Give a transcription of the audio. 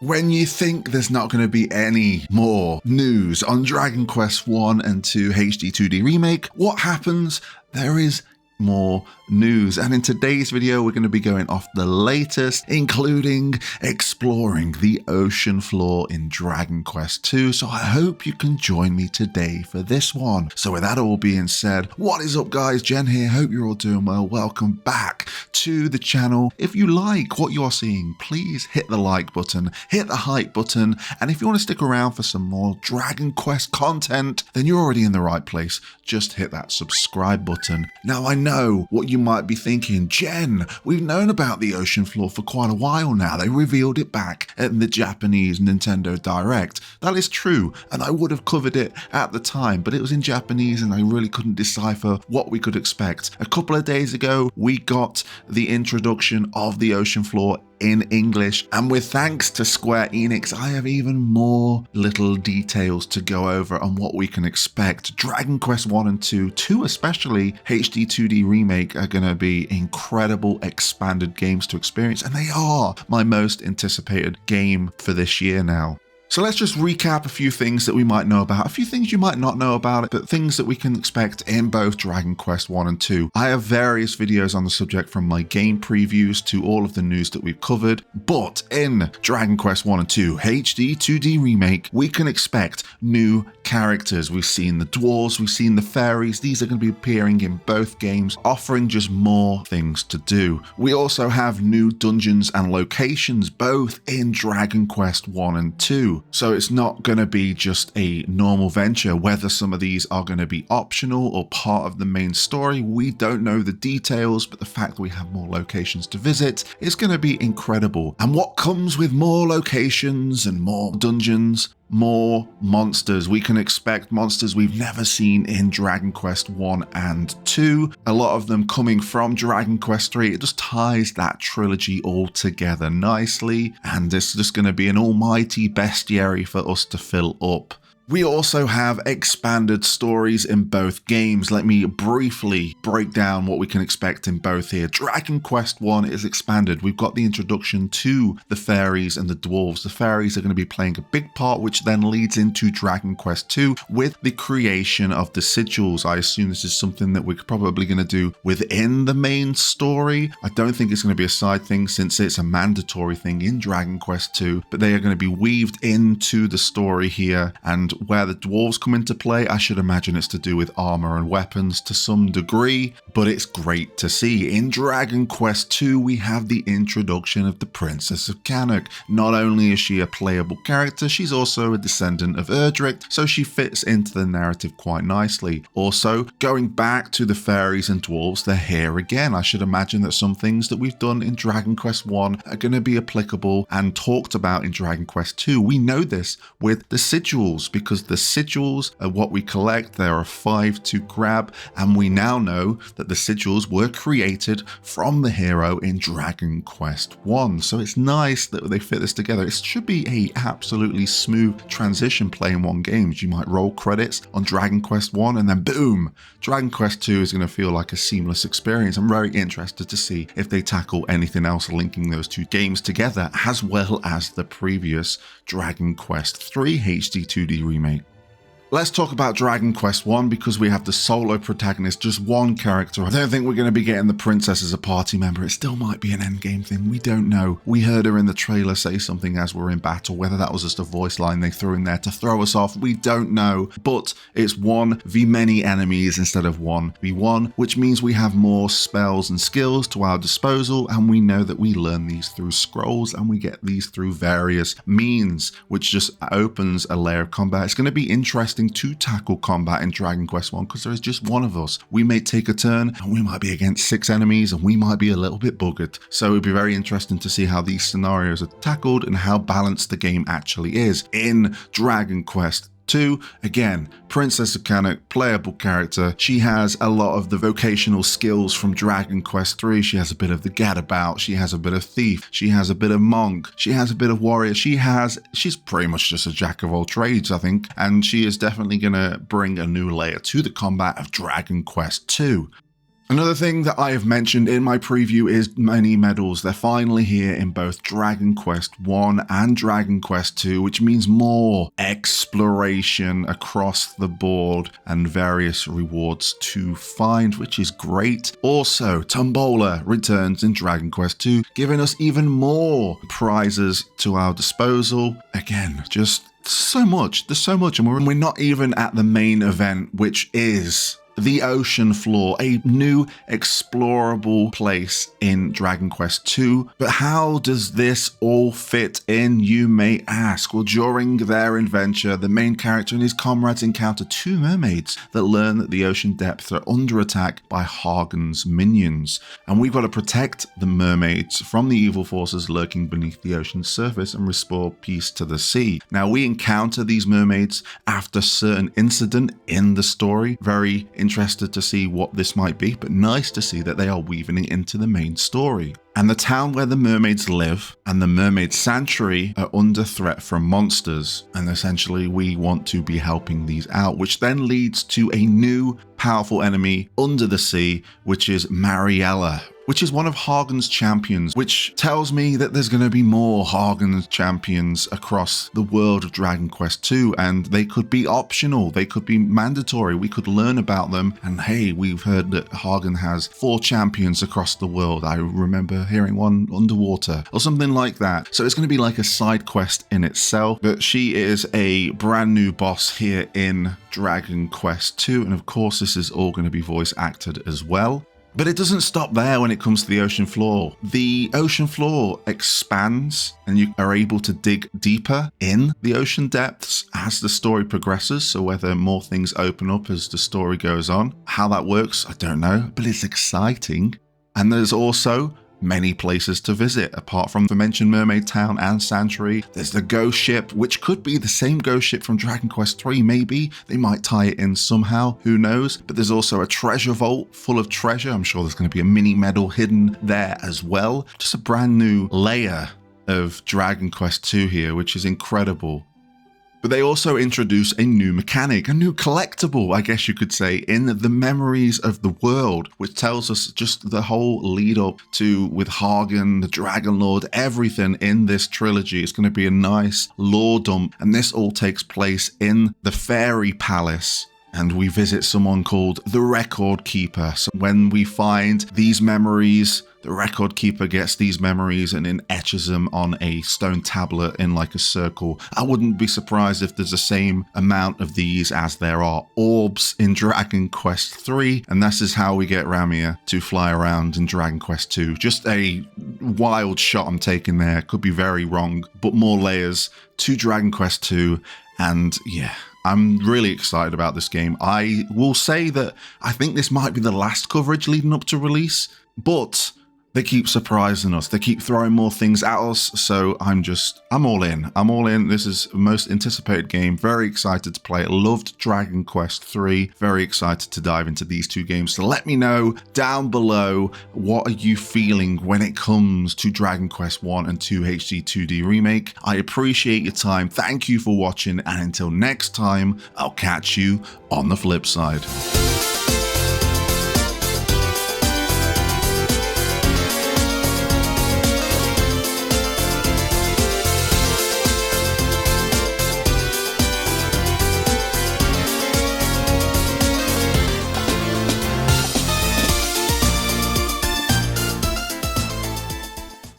When you think there's not going to be any more news on Dragon Quest I and II HD-2D Remake, what happens? There is more news, and in today's video we're going to be going off the latest, including exploring the ocean floor in Dragon Quest II, so I hope you can join me today for this one. So with that all being said, what is up guys, Jen here, hope you're all doing well. Welcome back to the channel. If you like what you're seeing, please hit the like button, hit the hype button, and if you want to stick around for some more Dragon Quest content, then you're already in the right place. Just hit that subscribe button. Now I know what you might be thinking, Jen, we've known about the ocean floor for quite a while now. They revealed it back at the Japanese Nintendo Direct. That is true, and I would have covered it at the time, but it was in Japanese and I really couldn't decipher what we could expect. A couple of days ago, we got the introduction of the ocean floor in English, and with thanks to Square Enix, I have even more little details to go over on what we can expect. Dragon Quest I and II especially, HD-2D Remake, are going to be incredible expanded games to experience, and they are my most anticipated game for this year now. So let's just recap a few things that we might know about, a few things you might not know about it, but things that we can expect in both Dragon Quest I and II. I have various videos on the subject, from my game previews to all of the news that we've covered, but in Dragon Quest I and II HD-2D Remake, we can expect new characters. We've seen the dwarves, we've seen the fairies. These are going to be appearing in both games, offering just more things to do. We also have new dungeons and locations, both in Dragon Quest I and II. So it's not going to be just a normal venture. Whether some of these are going to be optional or part of the main story, we don't know the details, but the fact that we have more locations to visit is going to be incredible. And what comes with more locations and more dungeons? More monsters. We can expect monsters we've never seen in Dragon Quest I and II. A lot of them coming from Dragon Quest III. It just ties that trilogy all together nicely, and it's just going to be an almighty bestiary for us to fill up. We also have expanded stories in both games. Let me briefly break down what we can expect in both here. Dragon Quest I is expanded. We've got the introduction to the fairies and the dwarves. The fairies are going to be playing a big part, which then leads into Dragon Quest II with the creation of the sigils. I assume this is something that we're probably going to do within the main story. I don't think it's going to be a side thing, since it's a mandatory thing in Dragon Quest II, but they are going to be weaved into the story here. And where the dwarves come into play, I should imagine it's to do with armor and weapons to some degree, but it's great to see. In Dragon Quest II, we have the introduction of the Princess of Cannock. Not only is she a playable character, she's also a descendant of Erdrick, so she fits into the narrative quite nicely. Also, going back to the fairies and dwarves, they're here again. I should imagine that some things that we've done in Dragon Quest I are going to be applicable and talked about in Dragon Quest II. We know this with the sigils, because the sigils are what we collect. There are 5 to grab, and we now know that the sigils were created from the hero in Dragon Quest I. So it's nice that they fit this together. It should be a absolutely smooth transition playing one game. You might roll credits on Dragon Quest I and then boom, Dragon Quest II is going to feel like a seamless experience. I'm very interested to see if they tackle anything else linking those two games together, as well as the previous Dragon Quest III HD-2D Remake. Let's talk about Dragon Quest I, because we have the solo protagonist, just one character. I don't think we're going to be getting the princess as a party member. It still might be an endgame thing. We don't know. We heard her in the trailer say something as we're in battle. Whether that was just a voice line they threw in there to throw us off, we don't know. But it's 1v enemies instead of 1v1, which means we have more spells and skills to our disposal, and we know that we learn these through scrolls, and we get these through various means, which just opens a layer of combat. It's going to be interesting to tackle combat in Dragon Quest I, because there is just one of us. We may take a turn and we might be against 6 enemies and we might be a little bit buggered. So it'd be very interesting to see how these scenarios are tackled and how balanced the game actually is. In Dragon Quest II, again, Princess of Cannock, playable character. She has a lot of the vocational skills from Dragon Quest III. She has a bit of the gadabout, she has a bit of thief, she has a bit of monk, she has a bit of warrior. She's pretty much just a jack of all trades, I think, and she is definitely going to bring a new layer to the combat of Dragon Quest II. Another thing that I have mentioned in my preview is many medals. They're finally here in both Dragon Quest I and Dragon Quest II, which means more exploration across the board and various rewards to find, which is great. Also, Tombola returns in Dragon Quest II, giving us even more prizes to our disposal. Again, just so much. There's so much, and we're not even at the main event, which is the ocean floor, a new explorable place in Dragon Quest II. But how does this all fit in, you may ask? Well, during their adventure, the main character and his comrades encounter two mermaids that learn that the ocean depths are under attack by Hagen's minions. And we've got to protect the mermaids from the evil forces lurking beneath the ocean's surface and restore peace to the sea. Now, we encounter these mermaids after a certain incident in the story. Very interested to see what this might be, but nice to see that they are weaving it into the main story. And the town where the mermaids live and the mermaid sanctuary are under threat from monsters. And essentially we want to be helping these out, which then leads to a new powerful enemy under the sea, which is Mariella, which is one of Hagen's champions, which tells me that there's going to be more Hagen's champions across the world of Dragon Quest II, and they could be optional, they could be mandatory, we could learn about them. And hey, we've heard that Hagen has 4 champions across the world. I remember hearing one underwater or something like that. So it's going to be like a side quest in itself, but she is a brand new boss here in Dragon Quest II, and of course this is all going to be voice acted as well. But it doesn't stop there when it comes to the ocean floor. The ocean floor expands and you are able to dig deeper in the ocean depths as the story progresses. So whether more things open up as the story goes on, how that works, I don't know, but it's exciting. And there's also many places to visit. Apart from the mentioned Mermaid Town and Sanctuary, there's the ghost ship, which could be the same ghost ship from Dragon Quest III, maybe. They might tie it in somehow, who knows? But there's also a treasure vault full of treasure. I'm sure there's going to be a mini medal hidden there as well. Just a brand new layer of Dragon Quest II here, which is incredible. But they also introduce a new mechanic, a new collectible, I guess you could say, in the Memories of the World, which tells us just the whole lead up to with Hagen, the Dragon Lord, everything in this trilogy. It's going to be a nice lore dump, and this all takes place in the Fairy Palace. And we visit someone called the Record Keeper. So when we find these memories, the Record Keeper gets these memories and then etches them on a stone tablet in like a circle. I wouldn't be surprised if there's the same amount of these as there are orbs in Dragon Quest III. And this is how we get Ramia to fly around in Dragon Quest II. Just a wild shot I'm taking there. Could be very wrong, but more layers to Dragon Quest II. And yeah, I'm really excited about this game. I will say that I think this might be the last coverage leading up to release, but they keep surprising us. They keep throwing more things at us. So I'm all in. I'm all in. This is the most anticipated game. Very excited to play it. Loved Dragon Quest III. Very excited to dive into these two games. So let me know down below, what are you feeling when it comes to Dragon Quest I and II HD-2D Remake? I appreciate your time. Thank you for watching. And until next time, I'll catch you on the flip side.